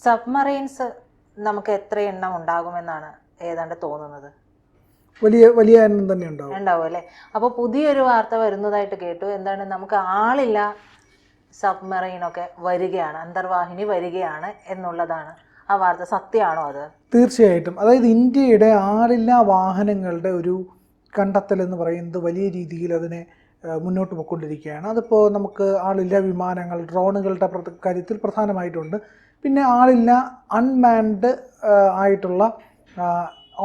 Submarines നമുക്ക് എത്ര എണ്ണം ഉണ്ടാകുമെന്നാണ് ഏതാണ്ട് തോന്നുന്നത്? വലിയ എണ്ണം തന്നെ ഉണ്ടാവും അല്ലേ? അപ്പോൾ പുതിയൊരു വാർത്ത വരുന്നതായിട്ട് കേട്ടു. എന്താണ്, നമുക്ക് ആളില്ല സബ്മറൈനൊക്കെ വരികയാണ്, അന്തർവാഹിനി വരികയാണ് എന്നുള്ളതാണ്. ആ വാർത്ത സത്യമാണോ അത്? തീർച്ചയായിട്ടും. അതായത് ഇന്ത്യയുടെ ആളില്ലാ വാഹനങ്ങളുടെ ഒരു കണ്ടെത്തൽ എന്ന് പറയുന്നത് വലിയ രീതിയിൽ അതിനെ മുന്നോട്ട് പോയിക്കൊണ്ടിരിക്കുകയാണ്. അതിപ്പോൾ നമുക്ക് ആളില്ലാ വിമാനങ്ങൾ, ഡ്രോണുകളുടെ കാര്യത്തിൽ പ്രധാനമായിട്ടുണ്ട്. പിന്നെ ആളില്ല അൺമാൻഡ് ആയിട്ടുള്ള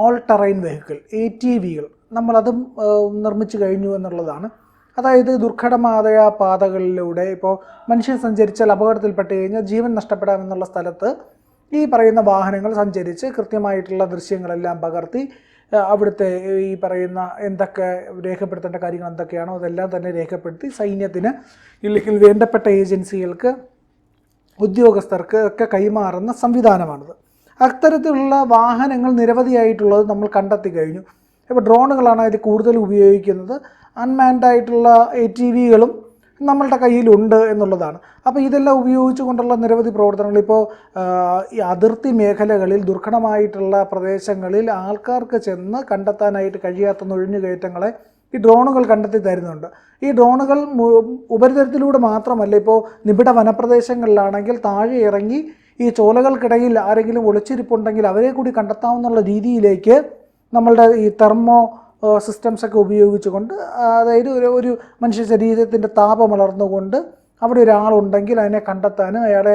ഓൾ ടെറൈൻ വെഹിക്കിൾ ATVകൾ നമ്മളതും നിർമ്മിച്ചു കഴിഞ്ഞു എന്നുള്ളതാണ്. അതായത് ദുർഘടമായ പാതകളിലൂടെ ഇപ്പോൾ മനുഷ്യൻ സഞ്ചരിച്ചാൽ അപകടത്തിൽപ്പെട്ട് കഴിഞ്ഞാൽ ജീവൻ നഷ്ടപ്പെടാമെന്നുള്ള സ്ഥലത്ത് ഈ പറയുന്ന വാഹനങ്ങൾ സഞ്ചരിച്ച് കൃത്യമായിട്ടുള്ള ദൃശ്യങ്ങളെല്ലാം പകർത്തി അവിടുത്തെ ഈ പറയുന്ന എന്തൊക്കെ രേഖപ്പെടുത്തേണ്ട കാര്യങ്ങൾ എന്തൊക്കെയാണോ അതെല്ലാം തന്നെ രേഖപ്പെടുത്തി സൈന്യത്തിന് ഇല്ലെങ്കിൽ വേണ്ടപ്പെട്ട ഏജൻസികൾക്ക്, ഉദ്യോഗസ്ഥർക്ക് ഒക്കെ കൈമാറുന്ന സംവിധാനമാണിത്. അത്തരത്തിലുള്ള വാഹനങ്ങൾ നിരവധിയായിട്ടുള്ളത് നമ്മൾ കണ്ടെത്തി കഴിഞ്ഞു. ഇപ്പോൾ ഡ്രോണുകളാണ് അതിൽ കൂടുതൽ ഉപയോഗിക്കുന്നത്. അൺമാൻഡ് ആയിട്ടുള്ള ATVകളും നമ്മളുടെ കയ്യിലുണ്ട് എന്നുള്ളതാണ്. അപ്പോൾ ഇതെല്ലാം ഉപയോഗിച്ചുകൊണ്ടുള്ള നിരവധി പ്രവർത്തനങ്ങൾ ഇപ്പോൾ ഈ അതിർത്തി മേഖലകളിൽ, ദുർഘടമായിട്ടുള്ള പ്രദേശങ്ങളിൽ ആൾക്കാർക്ക് ചെന്ന് കണ്ടെത്താനായിട്ട് കഴിയാത്ത നുഴഞ്ഞുകയറ്റങ്ങളെ ഈ ഡ്രോണുകൾ കണ്ടെത്തി തരുന്നുണ്ട്. ഈ ഡ്രോണുകൾ ഉപരിതലത്തിലൂടെ മാത്രമല്ല, ഇപ്പോൾ നിബിഡ വനപ്രദേശങ്ങളിലാണെങ്കിൽ താഴെ ഇറങ്ങി ഈ ചോലകൾക്കിടയിൽ ആരെങ്കിലും ഒളിച്ചിരിപ്പുണ്ടെങ്കിൽ അവരെ കൂടി കണ്ടെത്താവുന്ന രീതിയിലേക്ക് നമ്മളുടെ ഈ തെർമോ സിസ്റ്റംസൊക്കെ ഉപയോഗിച്ചുകൊണ്ട്, അതായത് ഒരു മനുഷ്യ ശരീരത്തിൻ്റെ താപം വളർന്നുകൊണ്ട് അവിടെ ഒരാളുണ്ടെങ്കിൽ അതിനെ കണ്ടെത്താനും അയാളെ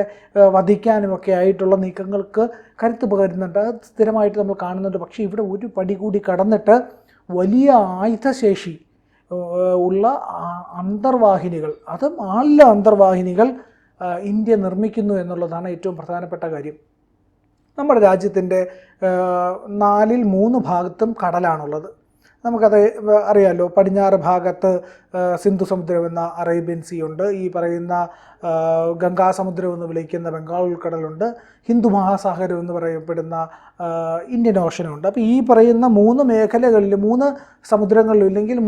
വധിക്കാനുമൊക്കെ ആയിട്ടുള്ള നീക്കങ്ങൾക്ക് കരുത്ത് പകരുന്നുണ്ട്. അത് സ്ഥിരമായിട്ട് നമ്മൾ കാണുന്നുണ്ട്. പക്ഷേ ഇവിടെ ഒരു പടി കൂടി കടന്നിട്ട് വലിയ ആയുധശേഷി ഉള്ള അന്തർവാഹിനികൾ, അതും ആളില്ല അന്തർവാഹിനികൾ ഇന്ത്യ നിർമ്മിക്കുന്നു എന്നുള്ളതാണ് ഏറ്റവും പ്രധാനപ്പെട്ട കാര്യം. നമ്മുടെ രാജ്യത്തിൻ്റെ 4/3 ഭാഗത്തും കടലാണുള്ളത്. നമുക്കത് അറിയാമല്ലോ. പടിഞ്ഞാറ് ഭാഗത്ത് സിന്ധു സമുദ്രം എന്ന അറേബ്യൻ സീ ഉണ്ട്. ഈ പറയുന്ന ഗംഗാസമുദ്രം എന്ന് വിളിക്കുന്ന ബംഗാൾ ഉൾക്കടലുണ്ട്. ഹിന്ദു മഹാസാഗരം എന്ന് പറയപ്പെടുന്ന ഇന്ത്യൻ ഓഷനുണ്ട്. അപ്പോൾ ഈ പറയുന്ന 3 മേഖലകളിൽ, 3 സമുദ്രങ്ങളിലും ഇല്ലെങ്കിൽ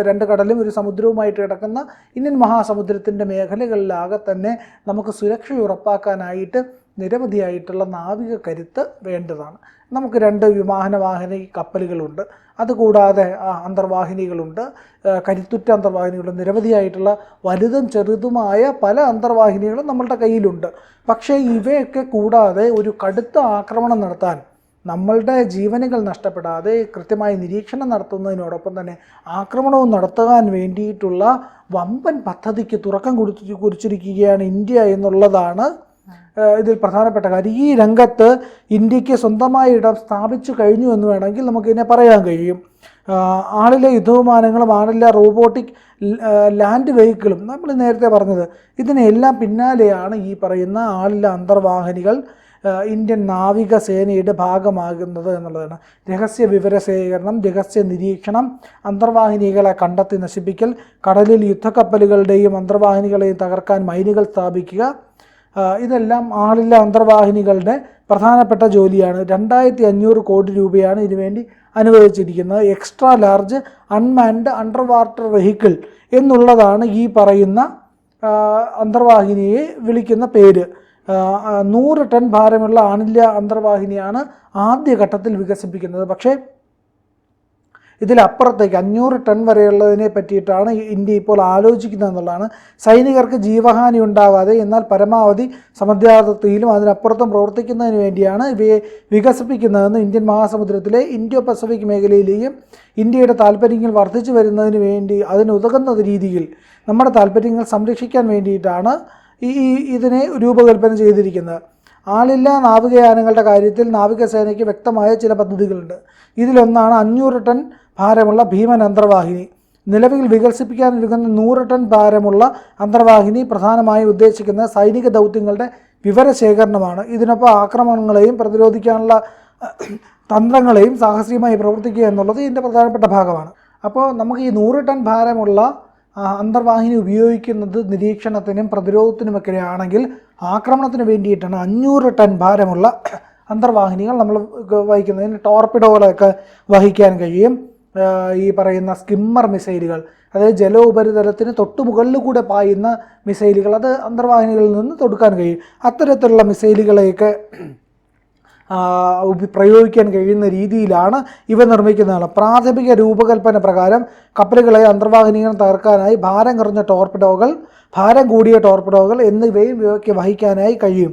2 കടലും 1 സമുദ്രവുമായിട്ട് കിടക്കുന്ന ഇന്ത്യൻ മഹാസമുദ്രത്തിൻ്റെ മേഖലകളിലാകെ തന്നെ നമുക്ക് സുരക്ഷ ഉറപ്പാക്കാനായിട്ട് നിരവധിയായിട്ടുള്ള നാവിക കരുത്ത് വേണ്ടതാണ്. നമുക്ക് 2 വിമാനവാഹിനി കപ്പലുകളുണ്ട്. അതുകൂടാതെ അന്തർവാഹിനികളുണ്ട്, കരുത്തുറ്റ അന്തർവാഹിനികളുണ്ട്. നിരവധിയായിട്ടുള്ള വലുതും ചെറുതുമായ പല അന്തർവാഹിനികളും നമ്മളുടെ കയ്യിലുണ്ട്. പക്ഷേ ഇവയൊക്കെ കൂടാതെ ഒരു കടുത്ത ആക്രമണം നടത്താൻ, നമ്മളുടെ ജീവനുകൾ നഷ്ടപ്പെടാതെ കൃത്യമായി നിരീക്ഷണം നടത്തുന്നതിനോടൊപ്പം തന്നെ ആക്രമണവും നടത്താൻ വേണ്ടിയിട്ടുള്ള വമ്പൻ പദ്ധതിക്ക് തുറക്കം കുറിച്ചിരിക്കുകയാണ് ഇന്ത്യ എന്നുള്ളതാണ് ഇതിൽ പ്രധാനപ്പെട്ട കാര്യം. ഈ രംഗത്ത് ഇന്ത്യക്ക് സ്വന്തമായ ഇടം സ്ഥാപിച്ചു കഴിഞ്ഞു എന്ന് വേണമെങ്കിൽ നമുക്കിതിനെ പറയാൻ കഴിയും. ആളിലെ യുദ്ധവിമാനങ്ങളും ആളില്ല റോബോട്ടിക് ലാൻഡ് വെഹിക്കിളും നമ്മൾ നേരത്തെ പറഞ്ഞത്, ഇതിനെല്ലാം പിന്നാലെയാണ് ഈ പറയുന്ന ആളില്ല അന്തർവാഹിനികൾ ഇന്ത്യൻ നാവികസേനയുടെ ഭാഗമാകുന്നത് എന്നുള്ളതാണ്. രഹസ്യ വിവരശേഖരണം, രഹസ്യ നിരീക്ഷണം, അന്തർവാഹിനികളെ കണ്ടെത്തി നശിപ്പിക്കൽ, കടലിൽ യുദ്ധക്കപ്പലുകളുടെയും അന്തർവാഹിനികളെയും തകർക്കാൻ മൈനുകൾ സ്ഥാപിക്കുക, ഇതെല്ലാം ആളില്ല അന്തർവാഹിനികളുടെ പ്രധാനപ്പെട്ട ജോലിയാണ്. 2500 കോടി രൂപയാണ് ഇതിനുവേണ്ടി അനുവദിച്ചിരിക്കുന്നത്. Extra large unmanned under water vehicle എന്നുള്ളതാണ് ഈ പറയുന്ന അന്തർവാഹിനിയെ വിളിക്കുന്ന പേര്. 100 ടൺ ഭാരമുള്ള ആളില്ല അന്തർവാഹിനിയാണ് ആദ്യഘട്ടത്തിൽ വികസിപ്പിക്കുന്നത്. പക്ഷേ ഇതിലപ്പുറത്തേക്ക് 500 ടൺ വരെയുള്ളതിനെ പറ്റിയിട്ടാണ് ഇന്ത്യ ഇപ്പോൾ ആലോചിക്കുന്നത് എന്നുള്ളതാണ്. സൈനികർക്ക് ജീവഹാനി ഉണ്ടാകാതെ എന്നാൽ പരമാവധി സമുദ്രാതിർത്തിയിലും അതിനപ്പുറത്തും പ്രവർത്തിക്കുന്നതിന് വേണ്ടിയാണ് ഇവയെ വികസിപ്പിക്കുന്നതെന്ന് ഇന്ത്യൻ മഹാസമുദ്രത്തിലെ ഇൻഡോ പസഫിക് മേഖലയിലെയും ഇന്ത്യയുടെ താല്പര്യങ്ങൾ വർദ്ധിച്ചു വരുന്നതിന് വേണ്ടി അതിനുതകുന്ന രീതിയിൽ നമ്മുടെ താല്പര്യങ്ങൾ സംരക്ഷിക്കാൻ വേണ്ടിയിട്ടാണ് ഇതിനെ രൂപകൽപ്പന ചെയ്തിരിക്കുന്നത്. ആളില്ലാ നാവികയാനങ്ങളുടെ കാര്യത്തിൽ നാവികസേനയ്ക്ക് വ്യക്തമായ ചില പദ്ധതികളുണ്ട്. ഇതിലൊന്നാണ് 500 ടൺ ഭാരമുള്ള ഭീമൻ അന്തർവാഹിനി. നിലവിൽ വികസിപ്പിക്കാനിരിക്കുന്ന 100 ടൺ ഭാരമുള്ള അന്തർവാഹിനി പ്രധാനമായും ഉദ്ദേശിക്കുന്ന സൈനിക ദൗത്യങ്ങളുടെ വിവരശേഖരണമാണ്. ഇതിനൊപ്പം ആക്രമണങ്ങളെയും പ്രതിരോധിക്കാനുള്ള തന്ത്രങ്ങളെയും സാഹസികമായി പ്രവർത്തിക്കുക എന്നുള്ളത് ഇതിൻ്റെ പ്രധാനപ്പെട്ട ഭാഗമാണ്. അപ്പോൾ നമുക്ക് ഈ 100 ടൺ ഭാരമുള്ള അന്തർവാഹിനി ഉപയോഗിക്കുന്നത് നിരീക്ഷണത്തിനും പ്രതിരോധത്തിനുമൊക്കെ ആണെങ്കിൽ, ആക്രമണത്തിന് വേണ്ടിയിട്ടാണ് 500 ടൺ ഭാരമുള്ള അന്തർവാഹിനികൾ നമ്മൾ വഹിക്കുന്നതിന് ടോർപിഡോകളൊക്കെ വഹിക്കാൻ കഴിയും. ഈ പറയുന്ന സ്കിമ്മർ മിസൈലുകൾ, അതായത് ജല ഉപരിതലത്തിന് തൊട്ടു മുകളിൽ കൂടെ പായുന്ന മിസൈലുകൾ, അത് അന്തർവാഹിനികളിൽ നിന്ന് തൊടുക്കാൻ കഴിയും. അത്തരത്തിലുള്ള മിസൈലുകളെയൊക്കെ പ്രയോഗിക്കാൻ കഴിയുന്ന രീതിയിലാണ് ഇവ നിർമ്മിക്കുന്നതാണ്. പ്രാഥമിക രൂപകൽപ്പന പ്രകാരം കപ്പലുകളെ അന്തർവാഹിനികൾ തകർക്കാനായി ഭാരം കുറഞ്ഞ ടോർപിഡോകൾ, ഭാരം കൂടിയ ടോർപിഡോകൾ എന്നിവയും ഇവയ്ക്ക് വഹിക്കാനായി കഴിയും.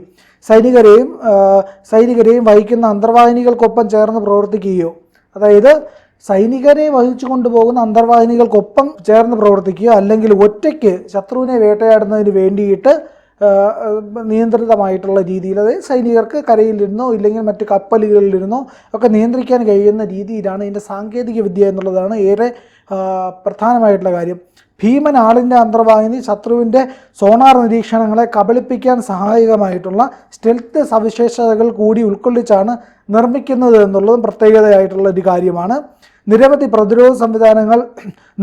സൈനികരെയും വഹിക്കുന്ന അന്തർവാഹിനികൾക്കൊപ്പം ചേർന്ന് പ്രവർത്തിക്കുകയോ, അതായത് സൈനികരെ വഹിച്ചു കൊണ്ടുപോകുന്ന അന്തർവാഹിനികൾക്കൊപ്പം ചേർന്ന് പ്രവർത്തിക്കുകയോ അല്ലെങ്കിൽ ഒറ്റയ്ക്ക് ശത്രുവിനെ വേട്ടയാടുന്നതിന് വേണ്ടിയിട്ട് നിയന്ത്രിതമായിട്ടുള്ള രീതിയിൽ, അതായത് സൈനികർക്ക് കരയിലിരുന്നോ ഇല്ലെങ്കിൽ മറ്റ് കപ്പലുകളിലിരുന്നോ ഒക്കെ നിയന്ത്രിക്കാൻ കഴിയുന്ന രീതിയിലാണ് ഇതിൻ്റെ സാങ്കേതിക വിദ്യ എന്നുള്ളതാണ് ഏറെ പ്രധാനമായിട്ടുള്ള കാര്യം. ഭീമൻ ആളിൻ്റെ അന്തർവാഹിനി ശത്രുവിൻ്റെ സോണാർ നിരീക്ഷണങ്ങളെ കബളിപ്പിക്കാൻ സഹായകമായിട്ടുള്ള സ്റ്റെൽത്ത് സവിശേഷതകൾ കൂടി ഉൾക്കൊള്ളിച്ചാണ് നിർമ്മിക്കുന്നത് എന്നുള്ളതും പ്രത്യേകതയായിട്ടുള്ള ഒരു കാര്യമാണ്. നിരവധി പ്രതിരോധ സംവിധാനങ്ങൾ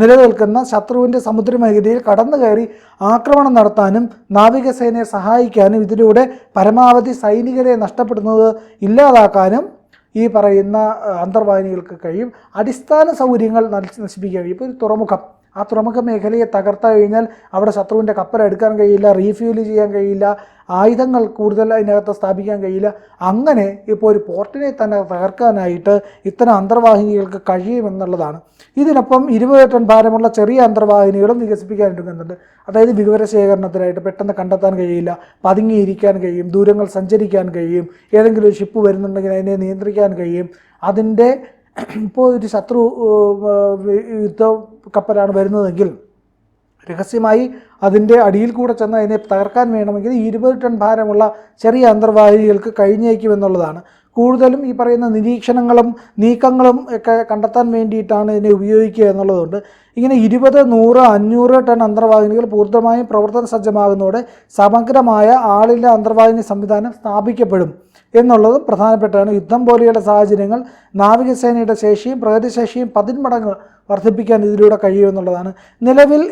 നിലനിൽക്കുന്ന ശത്രുവിൻ്റെ സമുദ്രമേഖലയിൽ കടന്നു കയറി ആക്രമണം നടത്താനും നാവികസേനയെ സഹായിക്കാനും ഇതിലൂടെ പരമാവധി സൈനികരെ നഷ്ടപ്പെടുന്നത് ഇല്ലാതാക്കാനും ഈ പറയുന്ന അന്തർവാഹിനികൾക്ക് കഴിയും. അടിസ്ഥാന സൗകര്യങ്ങൾ നശിപ്പിക്കാൻ കഴിയും. ഇപ്പോൾ ഒരു തുറമുഖം, ആ തുറമുഖ മേഖലയെ തകർത്താ കഴിഞ്ഞാൽ അവിടെ ശത്രുവിൻ്റെ കപ്പൽ എടുക്കാൻ കഴിയില്ല, റീഫ്യൂൽ ചെയ്യാൻ കഴിയില്ല, ആയുധങ്ങൾ കൂടുതൽ അതിനകത്ത് സ്ഥാപിക്കാൻ കഴിയില്ല. അങ്ങനെ ഇപ്പോൾ ഒരു പോർട്ടിനെ തന്നെ തകർക്കാനായിട്ട് ഇത്തരം അന്തർവാഹിനികൾക്ക് കഴിയുമെന്നുള്ളതാണ്. ഇതിനൊപ്പം 20 ടൺ ഭാരമുള്ള ചെറിയ അന്തർവാഹിനികളും വികസിപ്പിക്കാനിരിക്കുന്നുണ്ട്. അതായത് വിവരശേഖരണത്തിനായിട്ട് പെട്ടെന്ന് കണ്ടെത്താൻ കഴിയില്ല, പതുങ്ങിയിരിക്കാൻ കഴിയും, ദൂരങ്ങൾ സഞ്ചരിക്കാൻ കഴിയും, ഏതെങ്കിലും ഒരു ഷിപ്പ് വരുന്നുണ്ടെങ്കിൽ അതിനെ നിയന്ത്രിക്കാൻ കഴിയും. അതിൻ്റെ ഇപ്പോൾ ഒരു ശത്രു യുദ്ധ കപ്പലാണ് വരുന്നതെങ്കിൽ രഹസ്യമായി അതിൻ്റെ അടിയിൽ കൂടെ ചെന്ന് അതിനെ തകർക്കാൻ വേണമെങ്കിൽ 20 ടൺ ഭാരമുള്ള ചെറിയ അന്തർവാഹിനികൾക്ക് കഴിഞ്ഞേക്കുമെന്നുള്ളതാണ്. കൂടുതലും ഈ പറയുന്ന നിരീക്ഷണങ്ങളും നീക്കങ്ങളും ഒക്കെ കണ്ടെത്താൻ വേണ്ടിയിട്ടാണ് ഇതിനെ ഉപയോഗിക്കുക എന്നുള്ളതുകൊണ്ട് ഇങ്ങനെ 20, 100, 500 ടൺ അന്തർവാഹിനികൾ പൂർണ്ണമായും പ്രവർത്തന സജ്ജമാകുന്നതോടെ സമഗ്രമായ ആളില്ല അന്തർവാഹിനി സംവിധാനം സ്ഥാപിക്കപ്പെടും എന്നുള്ളതും പ്രധാനപ്പെട്ടാണ്. യുദ്ധം പോലെയുള്ള സാഹചര്യങ്ങൾ നാവികസേനയുടെ ശേഷിയും പ്രഗതിശേഷിയും 10 മടങ്ങ് വർദ്ധിപ്പിക്കാൻ ഇതിലൂടെ കഴിയുമെന്നുള്ളതാണ്. നിലവിൽ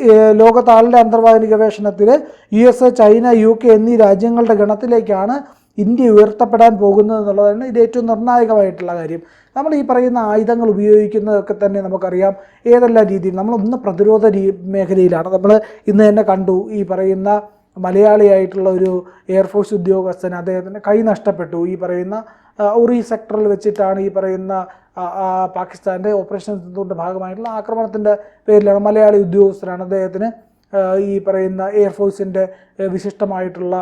ലോകത്താളിലെ അന്തർവാഹിനി ഗവേഷണത്തിൽ US, ചൈന, UK എന്നീ രാജ്യങ്ങളുടെ ഗണത്തിലേക്കാണ് ഇന്ത്യ ഉയർത്തപ്പെടാൻ പോകുന്നത് എന്നുള്ളതാണ് ഇത് ഏറ്റവും നിർണായകമായിട്ടുള്ള കാര്യം. നമ്മൾ ഈ പറയുന്ന ആയുധങ്ങൾ ഉപയോഗിക്കുന്നതൊക്കെ തന്നെ നമുക്കറിയാം ഏതെല്ലാം രീതിയിൽ. നമ്മളൊന്ന് പ്രതിരോധ മേഖലയിലാണ്. നമ്മൾ ഇന്ന് തന്നെ കണ്ടു ഈ പറയുന്ന മലയാളിയായിട്ടുള്ള ഒരു എയർഫോഴ്സ് ഉദ്യോഗസ്ഥൻ, അദ്ദേഹത്തിന് കൈ നഷ്ടപ്പെട്ടു. ഈ പറയുന്ന ഉറി സെക്ടറിൽ വെച്ചിട്ടാണ് ഈ പറയുന്ന പാകിസ്ഥാൻ്റെ ഓപ്പറേഷൻ സിന്ധുവിൻ്റെ ഭാഗമായിട്ടുള്ള ആക്രമണത്തിൻ്റെ പേരിലാണ്. മലയാളി ഉദ്യോഗസ്ഥനാണ്. ഈ പറയുന്ന എയർഫോഴ്സിൻ്റെ വിശിഷ്ടമായിട്ടുള്ള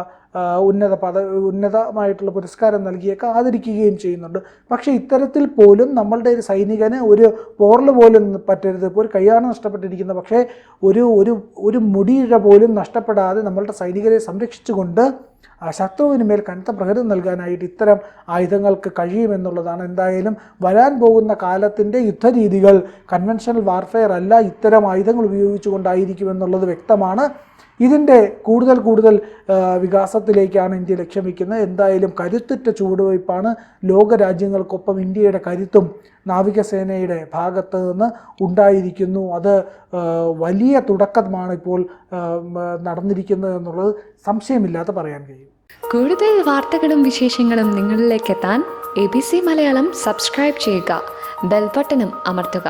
ഉന്നതമായിട്ടുള്ള പുരസ്കാരം നൽകിയൊക്കെ ആദരിക്കുകയും ചെയ്യുന്നുണ്ട്. പക്ഷേ ഇത്തരത്തിൽ പോലും നമ്മളുടെ ഒരു സൈനികന് ഒരു പോറൽ പോലും പറ്റരുത്. ഇപ്പോൾ ഒരു കൈയാണ് നഷ്ടപ്പെട്ടിരിക്കുന്നത്, പക്ഷേ ഒരു മുടിയിഴ പോലും നഷ്ടപ്പെടാതെ നമ്മളുടെ സൈനികരെ സംരക്ഷിച്ചുകൊണ്ട് ശത്രുവിന് മേൽ കനത്ത പ്രഹരം നൽകാനായിട്ട് ഇത്തരം ആയുധങ്ങൾക്ക് കഴിയുമെന്നുള്ളതാണ്. എന്തായാലും വരാൻ പോകുന്ന കാലത്തിൻ്റെ യുദ്ധരീതികൾ കൺവെൻഷണൽ വാർഫെയർ അല്ല, ഇത്തരം ആയുധങ്ങൾ ഉപയോഗിച്ചുകൊണ്ടായിരിക്കുമെന്നുള്ളത് വ്യക്തമാണ്. ഇതിൻ്റെ കൂടുതൽ വികാസത്തിലേക്കാണ് ഇന്ത്യ ലക്ഷ്യം വയ്ക്കുന്നത്. എന്തായാലും കരുത്തുറ്റ ചുവടുവയ്പ്പാണ്. ലോകരാജ്യങ്ങൾക്കൊപ്പം ഇന്ത്യയുടെ കരുത്തും നാവികസേനയുടെ ഭാഗത്ത് നിന്ന് ഉണ്ടായിരിക്കുന്നു. അത് വലിയ തുടക്കമാണ് ഇപ്പോൾ നടന്നിരിക്കുന്നത് എന്നുള്ളത് സംശയമില്ലാതെ പറയാൻ കഴിയും. കൂടുതൽ വാർത്തകളും വിശേഷങ്ങളും നിങ്ങളിലേക്ക് എത്താൻ ABC മലയാളം സബ്സ്ക്രൈബ് ചെയ്യുക, ബെൽ ബട്ടണും അമർത്തുക.